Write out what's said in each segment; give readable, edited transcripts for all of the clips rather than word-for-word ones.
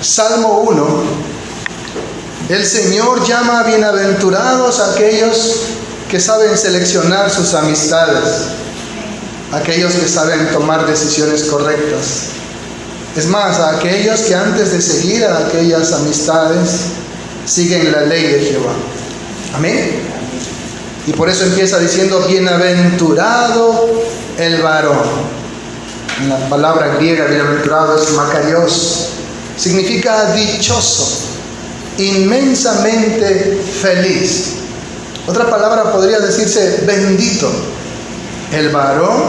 Salmo 1, el Señor llama bienaventurados a aquellos que saben seleccionar sus amistades, aquellos que saben tomar decisiones correctas. Es más, a aquellos que antes de seguir a aquellas amistades siguen la ley de Jehová. Amén. Y por eso empieza diciendo bienaventurado el varón. En la palabra griega bienaventurado es makarios, significa dichoso, inmensamente feliz. Otra palabra podría decirse bendito, el varón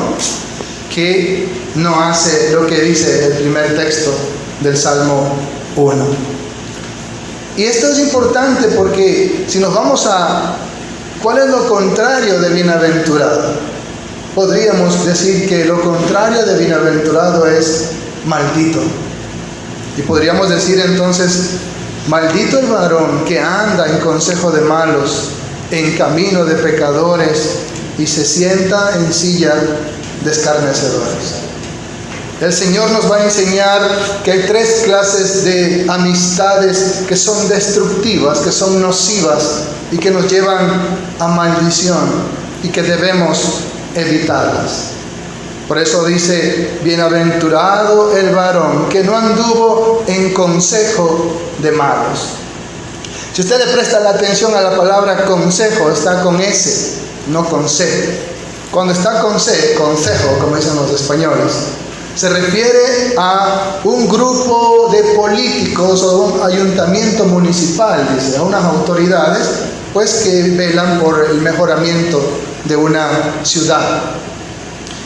que no hace lo que dice el primer texto del Salmo 1. Y esto es importante porque si nos vamos a ¿cuál es lo contrario de bienaventurado? Podríamos decir que lo contrario de bienaventurado es maldito. Y podríamos decir entonces, maldito el varón que anda en consejo de malos, en camino de pecadores, y se sienta en silla de escarnecedores. El Señor nos va a enseñar que hay tres clases de amistades que son destructivas, que son nocivas y que nos llevan a maldición y que debemos evitarlas. Por eso dice, bienaventurado el varón que no anduvo en consejo de malos. Si usted le presta la atención a la palabra consejo, está con S, no con C. Cuando está con C, consejo, como dicen los españoles, se refiere a un grupo de políticos o un ayuntamiento municipal, dice, a unas autoridades, pues que velan por el mejoramiento de una ciudad.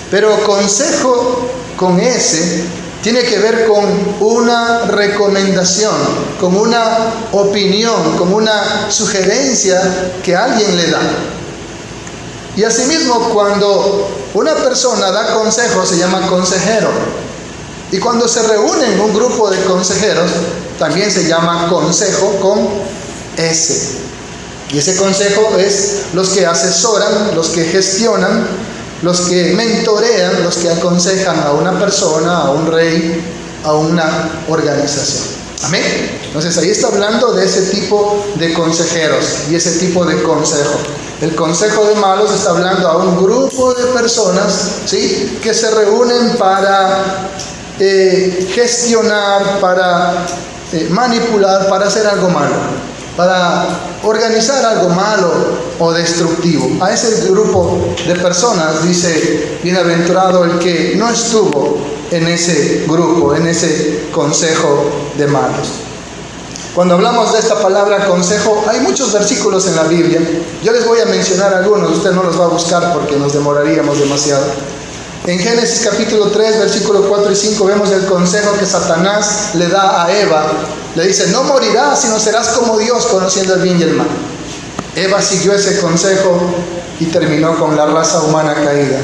Pero consejo con S tiene que ver con una recomendación, con una opinión, con una sugerencia que alguien le da. Y asimismo, cuando una persona da consejo se llama consejero. Y cuando se reúnen un grupo de consejeros, también se llama consejo con S. Y ese consejo es los que asesoran, los que gestionan, los que mentorean, los que aconsejan a una persona, a un rey, a una organización. Amén. Entonces ahí está hablando de ese tipo de consejeros y ese tipo de consejo. El consejo de malos está hablando a un grupo de personas, ¿sí?, que se reúnen para gestionar, para manipular, para hacer algo malo, para organizar algo malo o destructivo. A ese grupo de personas dice, bienaventurado el que no estuvo en ese grupo, en ese consejo de malos. Cuando hablamos de esta palabra consejo, hay muchos versículos en la Biblia. Yo les voy a mencionar algunos, usted no los va a buscar porque nos demoraríamos demasiado. En Génesis capítulo 3, versículos 4 y 5, vemos el consejo que Satanás le da a Eva. Le dice, no morirás, sino serás como Dios, conociendo el bien y el mal. Eva siguió ese consejo y terminó con la raza humana caída.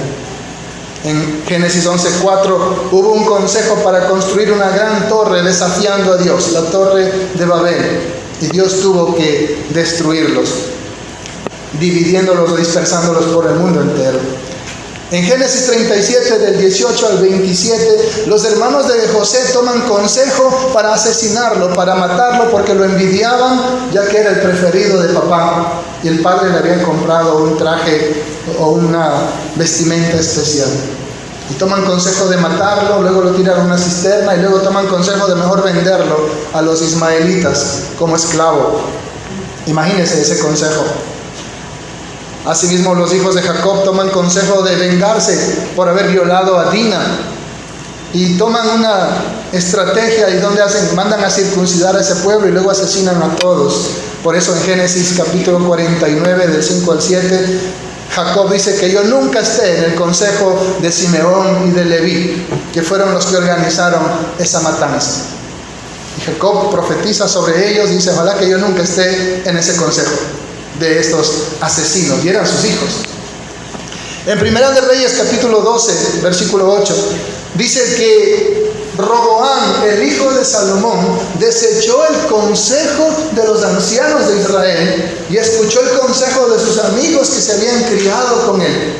En Génesis 11:4 hubo un consejo para construir una gran torre desafiando a Dios, la torre de Babel, y Dios tuvo que destruirlos, dividiéndolos o dispersándolos por el mundo entero. En Génesis 37, del 18 al 27, los hermanos de José toman consejo para asesinarlo, para matarlo, porque lo envidiaban, ya que era el preferido de papá, y el padre le había comprado un traje o una vestimenta especial. Y toman consejo de matarlo, luego lo tiran a una cisterna, y luego toman consejo de mejor venderlo a los ismaelitas como esclavo. Imagínense ese consejo. Asimismo, los hijos de Jacob toman consejo de vengarse por haber violado a Dina. Y toman una estrategia y donde mandan a circuncidar a ese pueblo y luego asesinan a todos. Por eso en Génesis capítulo 49, del 5 al 7, Jacob dice que yo nunca esté en el consejo de Simeón y de Leví, que fueron los que organizaron esa matanza. Y Jacob profetiza sobre ellos y dice, ojalá que yo nunca esté en ese consejo de estos asesinos, y eran sus hijos. En Primera de Reyes capítulo 12, versículo 8, dice que Roboam, el hijo de Salomón, desechó el consejo de los ancianos de Israel y escuchó el consejo de sus amigos que se habían criado con él,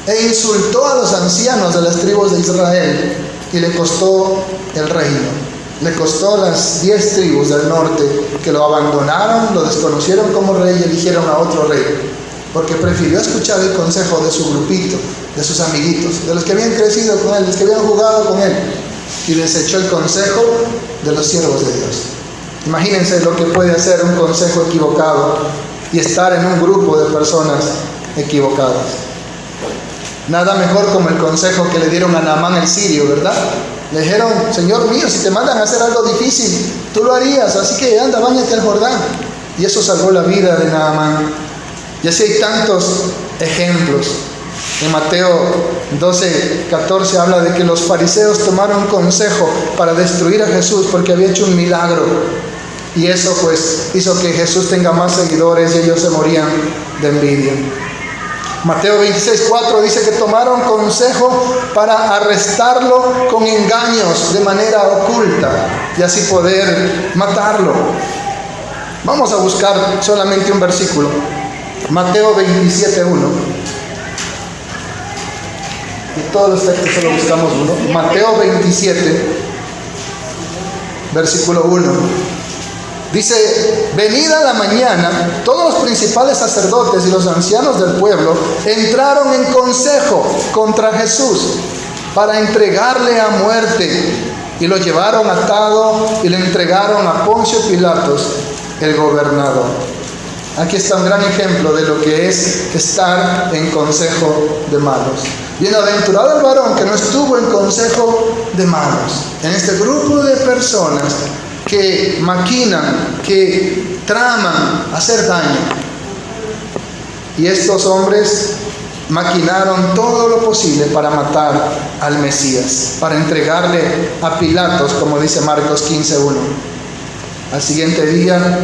e insultó a los ancianos de las tribus de Israel y le costó el reino. Le costó las 10 tribus del norte que lo abandonaron, lo desconocieron como rey y eligieron a otro rey, porque prefirió escuchar el consejo de su grupito, de sus amiguitos, de los que habían crecido con él, de los que habían jugado con él, y desechó el consejo de los siervos de Dios. Imagínense lo que puede hacer un consejo equivocado y estar en un grupo de personas equivocadas. Nada mejor como el consejo que le dieron a Naamán el sirio, ¿verdad? Le dijeron: Señor mío, si te mandan a hacer algo difícil, tú lo harías, así que anda, báñate al Jordán. Y eso salvó la vida de Naamán. Y así hay tantos ejemplos. En Mateo 12:14 habla de que los fariseos tomaron consejo para destruir a Jesús porque había hecho un milagro. Y eso pues hizo que Jesús tenga más seguidores y ellos se morían de envidia. Mateo 26:4 dice que tomaron consejo para arrestarlo con engaños de manera oculta y así poder matarlo. Vamos a buscar solamente un versículo. Mateo 27:1. De todos los textos solo buscamos uno. Mateo 27, versículo 1. Dice: venida la mañana, todos los principales sacerdotes y los ancianos del pueblo entraron en consejo contra Jesús para entregarle a muerte, y lo llevaron atado y le entregaron a Poncio Pilatos, el gobernador. Aquí está un gran ejemplo de lo que es estar en consejo de malos. Bienaventurado el varón que no estuvo en consejo de malos. En este grupo de personas que maquinan, que traman hacer daño. Y estos hombres maquinaron todo lo posible para matar al Mesías, para entregarle a Pilatos, como dice Marcos 15:1. Al siguiente día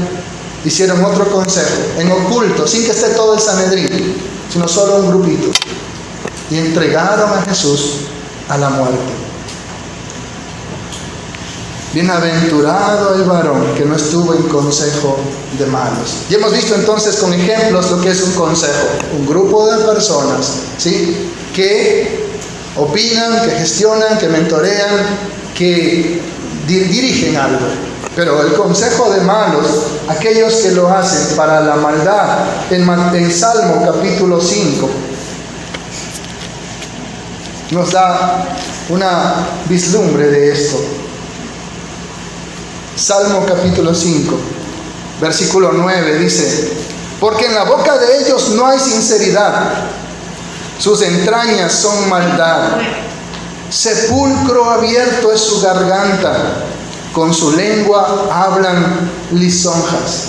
hicieron otro consejo, en oculto, sin que esté todo el Sanedrín, sino solo un grupito, y entregaron a Jesús a la muerte. Bienaventurado el varón que no estuvo en consejo de malos. Y hemos visto entonces con ejemplos lo que es un consejo, un grupo de personas, ¿sí?, que opinan, que gestionan, que mentorean, que dirigen algo. Pero el consejo de malos, aquellos que lo hacen para la maldad, en Salmo capítulo 5, nos da una vislumbre de esto. Salmo capítulo 5, versículo 9 dice: porque en la boca de ellos no hay sinceridad, sus entrañas son maldad, sepulcro abierto es su garganta, con su lengua hablan lisonjas.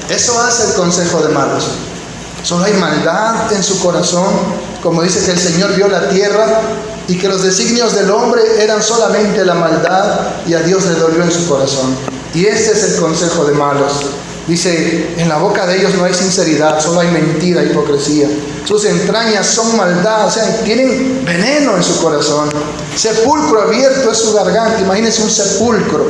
Eso hace el consejo de malos. Solo hay maldad en su corazón, como dice que el Señor vio la tierra y que los designios del hombre eran solamente la maldad, y a Dios le dolió en su corazón. Y este es el consejo de malos. Dice: en la boca de ellos no hay sinceridad, solo hay mentira, hipocresía. Sus entrañas son maldad, o sea, tienen veneno en su corazón. Sepulcro abierto es su garganta. Imagínense un sepulcro.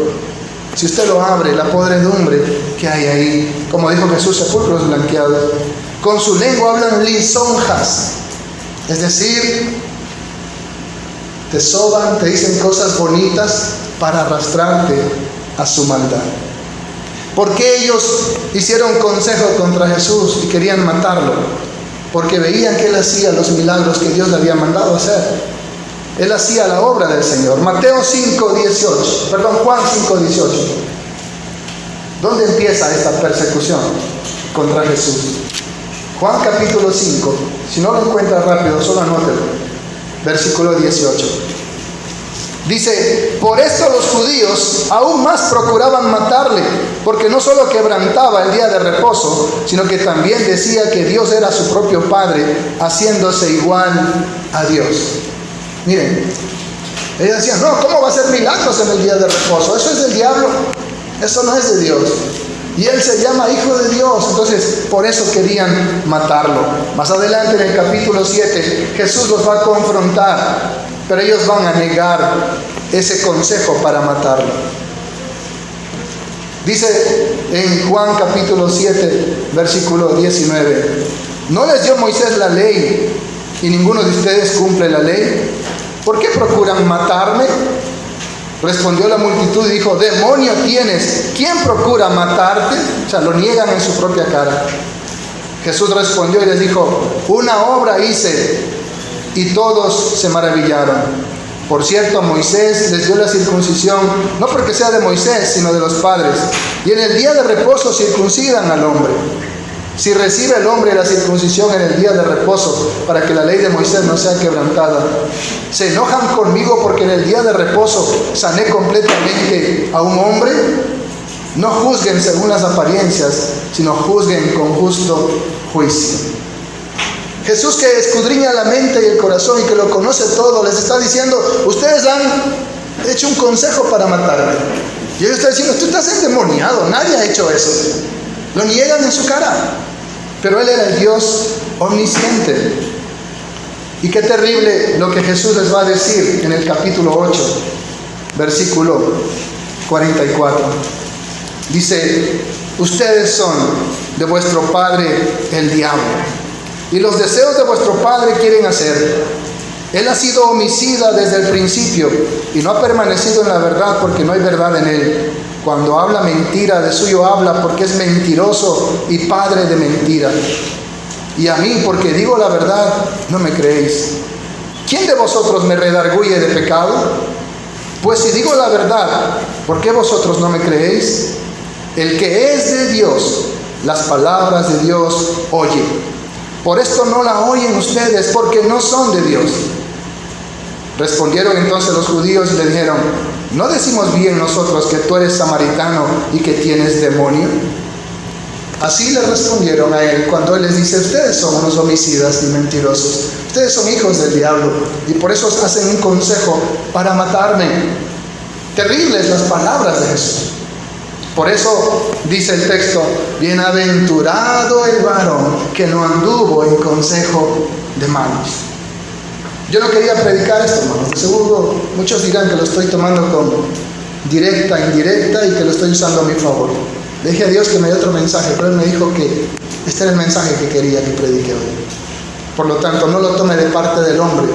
Si usted lo abre, la podredumbre que hay ahí. Como dijo Jesús, sepulcros blanqueados. Con su lengua hablan lisonjas. Es decir, te soban, te dicen cosas bonitas para arrastrarte a su maldad. ¿Por qué ellos hicieron consejo contra Jesús y querían matarlo? Porque veían que él hacía los milagros que Dios le había mandado hacer. Él hacía la obra del Señor. Juan 5:18. ¿Dónde empieza esta persecución contra Jesús? Juan capítulo 5. Si no lo encuentra rápido, solo anótelo. Versículo 18. Dice: por esto los judíos aún más procuraban matarle, porque no solo quebrantaba el día de reposo, sino que también decía que Dios era su propio Padre, haciéndose igual a Dios. Miren, ellos decían: no, ¿cómo va a hacer milagros en el día de reposo? Eso es del diablo, eso no es de Dios. Y él se llama Hijo de Dios. Entonces, por eso querían matarlo. Más adelante, en el capítulo 7, Jesús los va a confrontar, pero ellos van a negar ese consejo para matarlo. Dice en Juan capítulo 7, versículo 19: ¿no les dio Moisés la ley y ninguno de ustedes cumple la ley? ¿Por qué procuran matarme? Respondió la multitud y dijo: demonio tienes, ¿quién procura matarte? O sea, lo niegan en su propia cara. Jesús respondió y les dijo: una obra hice, y todos se maravillaron. Por cierto, Moisés les dio la circuncisión, no porque sea de Moisés, sino de los padres. Y en el día de reposo circuncidan al hombre. Si recibe el hombre la circuncisión en el día de reposo, para que la ley de Moisés no sea quebrantada, ¿se enojan conmigo porque en el día de reposo sané completamente a un hombre? No juzguen según las apariencias, sino juzguen con justo juicio. Jesús, que escudriña la mente y el corazón y que lo conoce todo, les está diciendo: ustedes han hecho un consejo para matarme. Y él está diciendo: tú estás endemoniado, nadie ha hecho eso. Lo niegan en su cara. Pero él era el Dios omnisciente. Y qué terrible lo que Jesús les va a decir en el capítulo 8, versículo 44. Dice: ustedes son de vuestro padre el diablo, y los deseos de vuestro padre quieren hacer. Él ha sido homicida desde el principio y no ha permanecido en la verdad, porque no hay verdad en él. Cuando habla mentira, de suyo habla, porque es mentiroso y padre de mentira. Y a mí, porque digo la verdad, no me creéis. ¿Quién de vosotros me redarguye de pecado? Pues si digo la verdad, ¿por qué vosotros no me creéis? El que es de Dios, las palabras de Dios oye. Por esto no la oyen ustedes, porque no son de Dios. Respondieron entonces los judíos y le dijeron: ¿no decimos bien nosotros que tú eres samaritano y que tienes demonio? Así le respondieron a él cuando él les dice: ustedes son unos homicidas y mentirosos. Ustedes son hijos del diablo y por eso hacen un consejo para matarme. Terribles las palabras de Jesús. Por eso dice el texto: bienaventurado el varón que no anduvo en consejo de malos. Yo no quería predicar esto, hermanos. De seguro muchos dirán que lo estoy tomando con directa, indirecta, y que lo estoy usando a mi favor. Le dije a Dios que me dé otro mensaje, pero Él me dijo que este era el mensaje que quería que predique hoy. Por lo tanto, no lo tome de parte del hombre,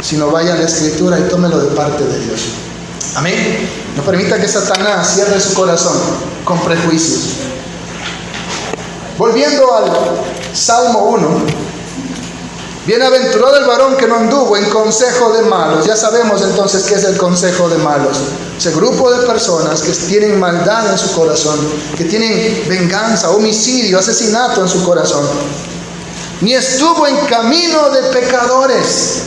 sino vaya a la Escritura y tómelo de parte de Dios. Amén. No permita que Satanás cierre su corazón con prejuicios. Volviendo al Salmo 1. Bienaventurado el varón que no anduvo en consejo de malos. Ya sabemos entonces qué es el consejo de malos. Ese grupo de personas que tienen maldad en su corazón, que tienen venganza, homicidio, asesinato en su corazón. Ni estuvo en camino de pecadores.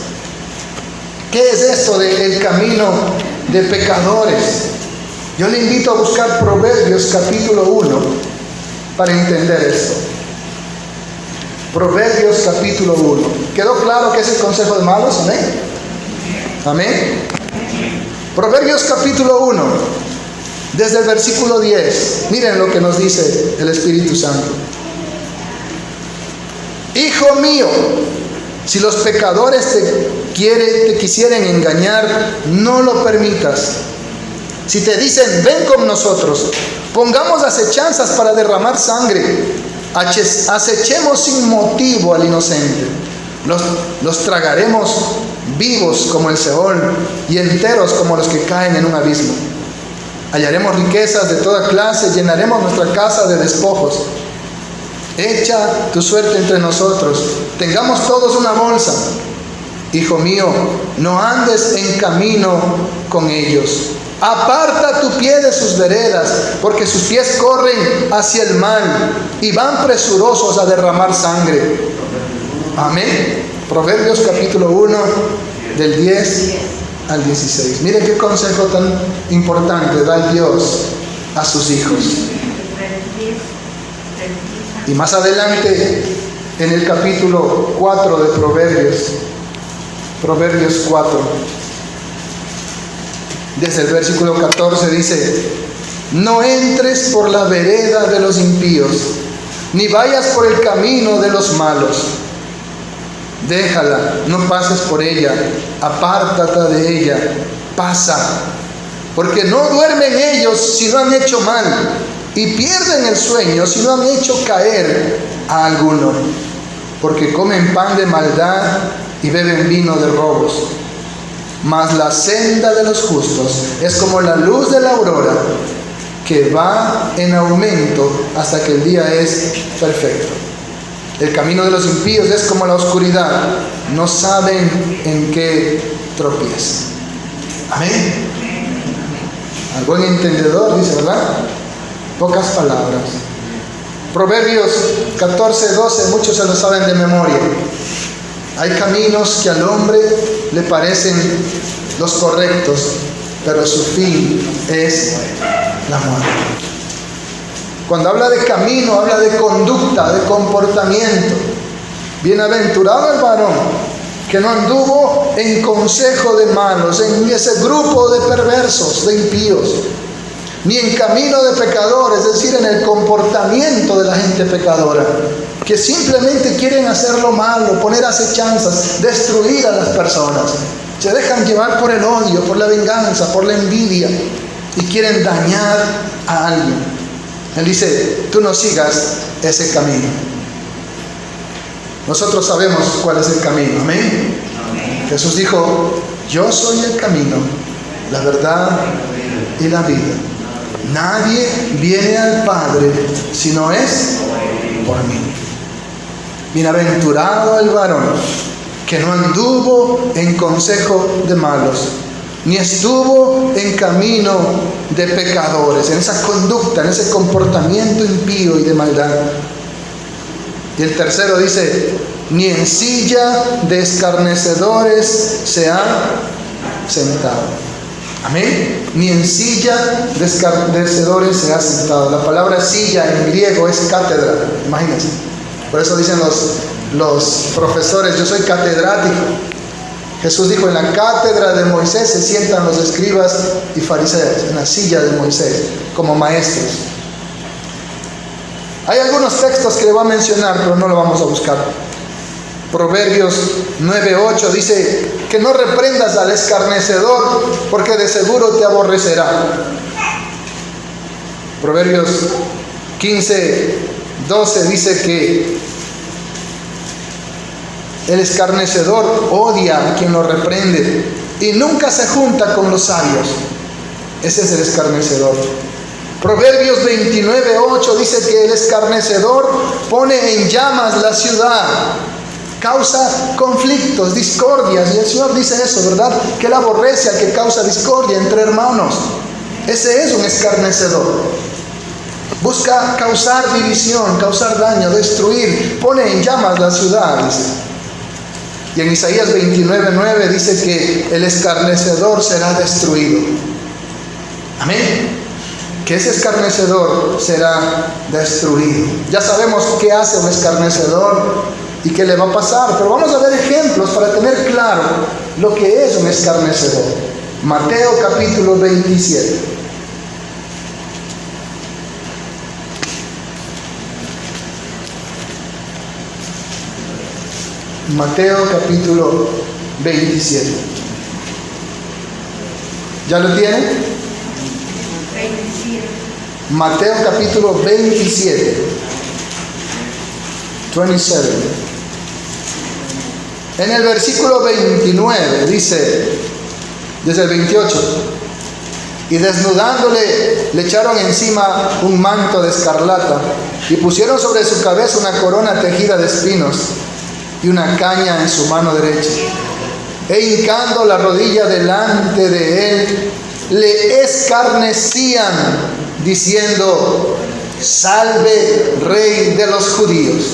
¿Qué es esto del camino de pecadores? Yo le invito a buscar Proverbios capítulo 1 para entender esto. Proverbios capítulo 1. ¿Quedó claro que es el consejo de malos? Amén. Amén. Proverbios capítulo 1, desde el versículo 10. Miren lo que nos dice el Espíritu Santo. Hijo mío, si los pecadores te quisieren engañar, no lo permitas. Si te dicen: ven con nosotros, pongamos acechanzas para derramar sangre, acechemos sin motivo al inocente, los tragaremos vivos como el Seol y enteros como los que caen en un abismo. Hallaremos riquezas de toda clase, llenaremos nuestra casa de despojos. Echa tu suerte entre nosotros, tengamos todos una bolsa. Hijo mío, no andes en camino con ellos. Aparta tu pie de sus veredas, porque sus pies corren hacia el mal y van presurosos a derramar sangre. Amén. Proverbios capítulo 1, del 10 al 16. Mire qué consejo tan importante da Dios a sus hijos. Y más adelante, en el capítulo 4 de Proverbios 4, desde el versículo 14 dice: no entres por la vereda de los impíos, ni vayas por el camino de los malos. Déjala, no pases por ella, apártate de ella, pasa. Porque no duermen ellos si no han hecho mal, y pierden el sueño si no han hecho caer a alguno. Porque comen pan de maldad y beben vino de robos. Mas la senda de los justos es como la luz de la aurora, que va en aumento hasta que el día es perfecto. El camino de los impíos es como la oscuridad, no saben en qué tropiezan. Amén. Al buen entendedor, dice, ¿verdad? Pocas palabras. Proverbios 14:12, muchos se lo saben de memoria. Hay caminos que al hombre le parecen los correctos, pero su fin es la muerte. Cuando habla de camino, habla de conducta, de comportamiento. Bienaventurado el varón que no anduvo en consejo de malos, en ese grupo de perversos, de impíos, ni en camino de pecadores, es decir, en el comportamiento de la gente pecadora, que simplemente quieren hacer lo malo, poner acechanzas, destruir a las personas. Se dejan llevar por el odio, por la venganza, por la envidia, y quieren dañar a alguien. Él dice, tú no sigas ese camino. Nosotros sabemos cuál es el camino. Amén. Jesús dijo, yo soy el camino, la verdad y la vida. Nadie viene al Padre si no es por mí. Bienaventurado el varón que no anduvo en consejo de malos, ni estuvo en camino de pecadores, en esa conducta, en ese comportamiento impío y de maldad. Y el tercero dice, ni en silla de escarnecedores se ha sentado. Amén. Ni en silla de escarnecedores se ha sentado. La palabra silla en griego es cátedra, imagínense. Por eso dicen los profesores, yo soy catedrático. Jesús dijo, en la cátedra de Moisés se sientan los escribas y fariseos, en la silla de Moisés, como maestros. Hay algunos textos que le voy a mencionar, pero no lo vamos a buscar. Proverbios 9:8 dice, que no reprendas al escarnecedor, porque de seguro te aborrecerá. Proverbios 15:12 dice que el escarnecedor odia a quien lo reprende y nunca se junta con los sabios. Ese es el escarnecedor. Proverbios 29:8 dice que el escarnecedor pone en llamas la ciudad, causa conflictos, discordias. Y el Señor dice eso, ¿verdad? Que Él aborrece al que causa discordia entre hermanos. Ese es un escarnecedor. Busca causar división, causar daño, destruir, pone en llamas la ciudad, dice. Y en Isaías 29:9 dice que el escarnecedor será destruido. Amén. Que ese escarnecedor será destruido. Ya sabemos qué hace un escarnecedor y qué le va a pasar, pero vamos a ver ejemplos para tener claro lo que es un escarnecedor. Mateo capítulo 27. Mateo capítulo 27. ¿Ya lo tienen? 27. Mateo capítulo 27. 27. En el versículo 29 dice, desde el 28, y desnudándole le echaron encima un manto de escarlata y pusieron sobre su cabeza una corona tejida de espinos y una caña en su mano derecha. E hincando la rodilla delante de él, le escarnecían, diciendo, salve, rey de los judíos.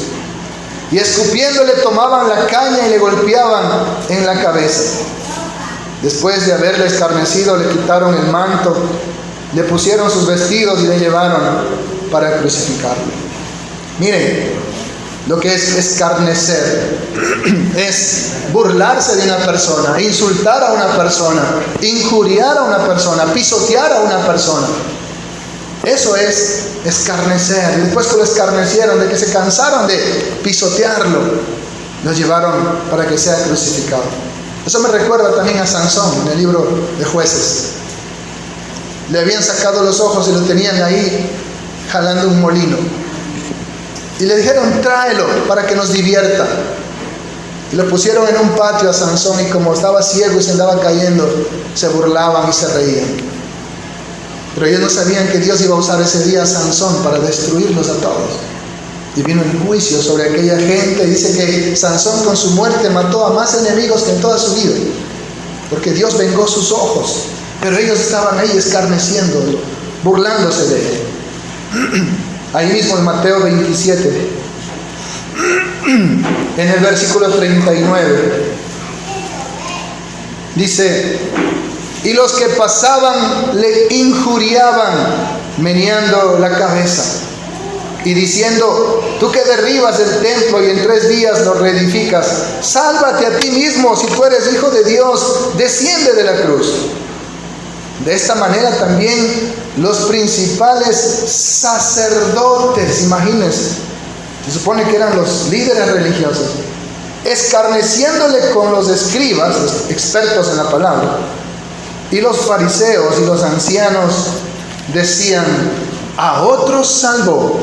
Y escupiéndole tomaban la caña y le golpeaban en la cabeza. Después de haberle escarnecido, le quitaron el manto, le pusieron sus vestidos y le llevaron para crucificarlo. Miren, lo que es escarnecer es burlarse de una persona, insultar a una persona, injuriar a una persona, pisotear a una persona. Eso es escarnecer. Y después que lo escarnecieron, de que se cansaron de pisotearlo, lo llevaron para que sea crucificado. Eso me recuerda también a Sansón en el libro de Jueces. Le habían sacado los ojos y lo tenían ahí jalando un molino. Y le dijeron, tráelo para que nos divierta. Y lo pusieron en un patio a Sansón, y como estaba ciego y se andaba cayendo, se burlaban y se reían. Pero ellos no sabían que Dios iba a usar ese día a Sansón para destruirlos a todos. Y vino el juicio sobre aquella gente. Dice que Sansón con su muerte mató a más enemigos que en toda su vida, porque Dios vengó sus ojos. Pero ellos estaban ahí escarneciendo, burlándose de él. Ahí mismo en Mateo 27, en el versículo 39, dice: y los que pasaban le injuriaban, meneando la cabeza y diciendo: tú que derribas el templo y en 3 días lo reedificas, sálvate a ti mismo. Si tú eres hijo de Dios, desciende de la cruz. De esta manera también los principales sacerdotes, imagínense, se supone que eran los líderes religiosos, escarneciéndole con los escribas, los expertos en la palabra, y los fariseos y los ancianos, decían: a otros salvó,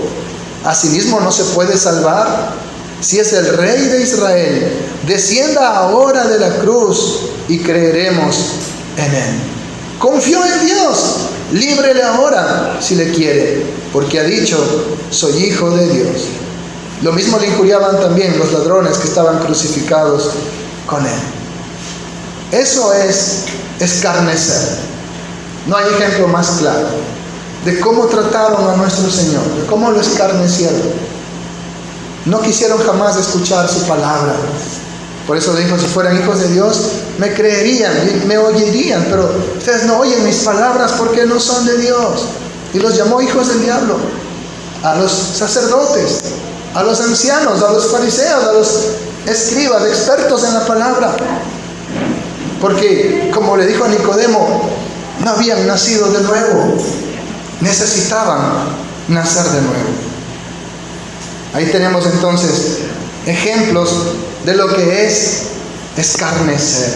a sí mismo no se puede salvar. Si es el Rey de Israel, descienda ahora de la cruz y creeremos en él. Confió en Dios, líbrele ahora si le quiere, porque ha dicho: soy hijo de Dios. Lo mismo le injuriaban también los ladrones que estaban crucificados con él. Eso es escarnecer. No hay ejemplo más claro de cómo trataron a nuestro Señor, de cómo lo escarnecieron. No quisieron jamás escuchar su palabra. Por eso dijo: si fueran hijos de Dios, me creerían, me oirían, pero ustedes no oyen mis palabras porque no son de Dios. Y los llamó hijos del diablo a los sacerdotes, a los ancianos, a los fariseos, a los escribas, expertos en la palabra. Porque, como le dijo a Nicodemo, no habían nacido de nuevo, necesitaban nacer de nuevo. Ahí tenemos entonces ejemplos de lo que es escarnecer.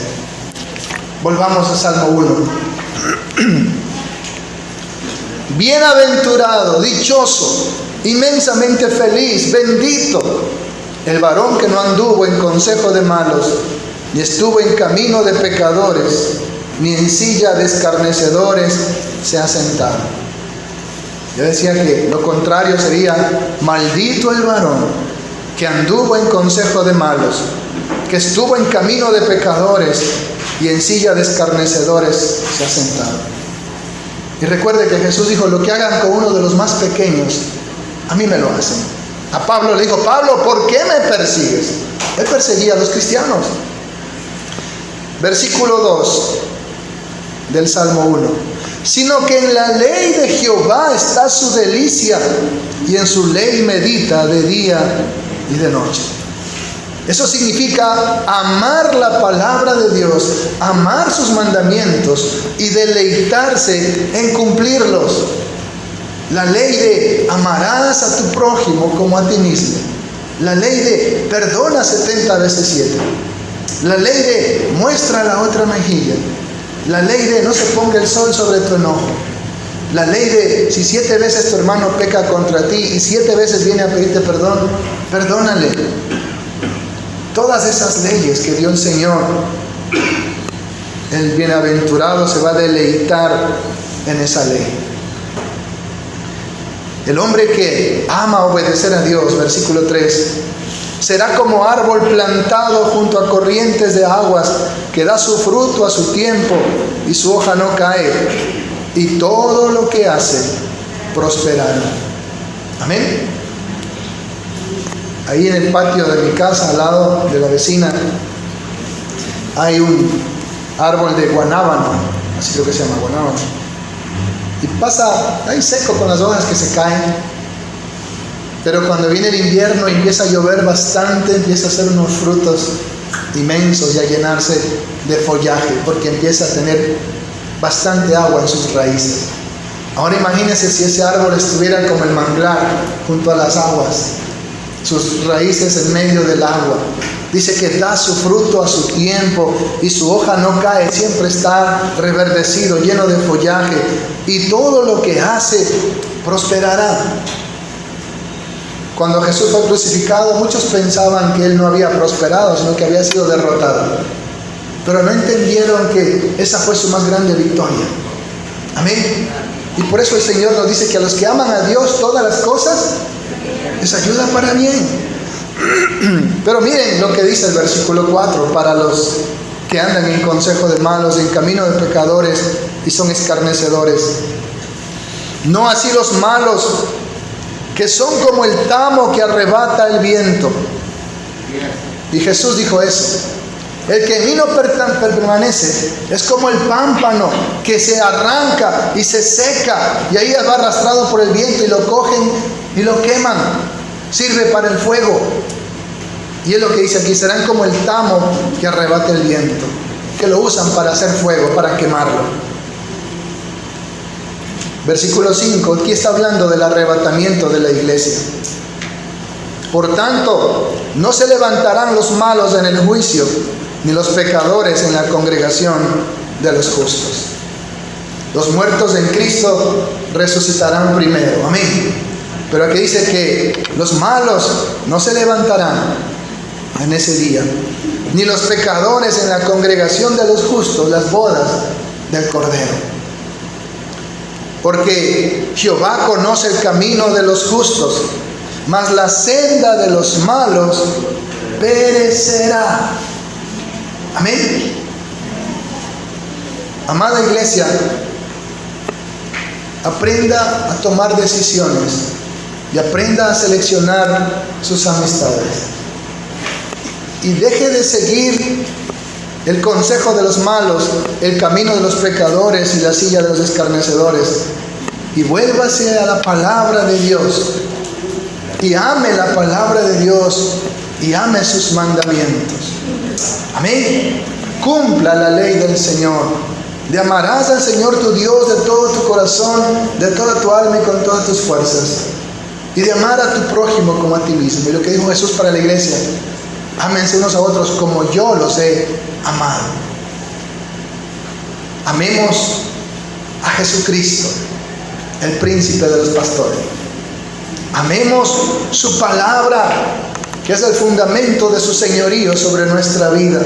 Volvamos a Salmo 1. Bienaventurado, dichoso, inmensamente feliz, bendito el varón que no anduvo en consejo de malos, ni estuvo en camino de pecadores, ni en silla de escarnecedores se ha sentado. Yo decía que lo contrario sería: maldito el varón que anduvo en consejo de malos, que estuvo en camino de pecadores y en silla de escarnecedores se ha sentado. Y recuerde que Jesús dijo: lo que hagan con uno de los más pequeños, a mí me lo hacen. A Pablo le dijo: Pablo, ¿por qué me persigues? Él perseguía a los cristianos. Versículo 2 del Salmo 1. Sino que en la ley de Jehová está su delicia, y en su ley medita de día y de noche. Eso significa amar la palabra de Dios, amar sus mandamientos y deleitarse en cumplirlos. La ley de amarás a tu prójimo como a ti mismo. La ley de perdona 70 veces 7. La ley de muestra la otra mejilla. La ley de no se ponga el sol sobre tu enojo. La ley de si 7 veces tu hermano peca contra ti y 7 veces viene a pedirte perdón, perdónale. Todas esas leyes que dio el Señor, el bienaventurado se va a deleitar en esa ley. El hombre que ama obedecer a Dios, versículo 3, será como árbol plantado junto a corrientes de aguas, que da su fruto a su tiempo y su hoja no cae, y todo lo que hace prosperará. Amén. Ahí en el patio de mi casa, al lado de la vecina, hay un árbol de guanábano, así creo que se llama, guanábano. Y pasa ahí seco con las hojas que se caen. Pero cuando viene el invierno y empieza a llover bastante, empieza a hacer unos frutos inmensos y a llenarse de follaje, porque empieza a tener bastante agua en sus raíces. Ahora imagínense si ese árbol estuviera como el manglar junto a las aguas, sus raíces en medio del agua. Dice que da su fruto a su tiempo y su hoja no cae, siempre está reverdecido, lleno de follaje, y todo lo que hace prosperará. Cuando Jesús fue crucificado, muchos pensaban que Él no había prosperado, sino que había sido derrotado. Pero no entendieron que esa fue su más grande victoria. Amén. Y por eso el Señor nos dice que a los que aman a Dios, todas las cosas les ayudan para bien. Pero miren lo que dice el versículo 4, para los que andan en consejo de malos, en camino de pecadores y son escarnecedores. No así los malos, que son como el tamo que arrebata el viento. Y Jesús dijo eso. El que en mí no permanece es como el pámpano que se arranca y se seca, y ahí va arrastrado por el viento, y lo cogen y lo queman. Sirve para el fuego. Y es lo que dice aquí: serán como el tamo que arrebata el viento, que lo usan para hacer fuego, para quemarlo. Versículo 5, aquí está hablando del arrebatamiento de la iglesia. Por tanto, no se levantarán los malos en el juicio, ni los pecadores en la congregación de los justos. Los muertos en Cristo resucitarán primero. Amén. Pero aquí dice que los malos no se levantarán en ese día, ni los pecadores en la congregación de los justos, las bodas del Cordero. Porque Jehová conoce el camino de los justos, mas la senda de los malos perecerá. Amén. Amada iglesia, aprenda a tomar decisiones y aprenda a seleccionar sus amistades. Y deje de seguir el consejo de los malos, el camino de los pecadores y la silla de los escarnecedores. Y vuélvase a la palabra de Dios. Y ame la palabra de Dios y ame sus mandamientos. Amén. Cumpla la ley del Señor. De amarás al Señor tu Dios de todo tu corazón, de toda tu alma y con todas tus fuerzas. Y de amar a tu prójimo como a ti mismo. Y lo que dijo Jesús para la iglesia: ámense unos a otros como yo los he amado. Amemos a Jesucristo, el príncipe de los pastores. Amemos su palabra, que es el fundamento de su señorío sobre nuestra vida.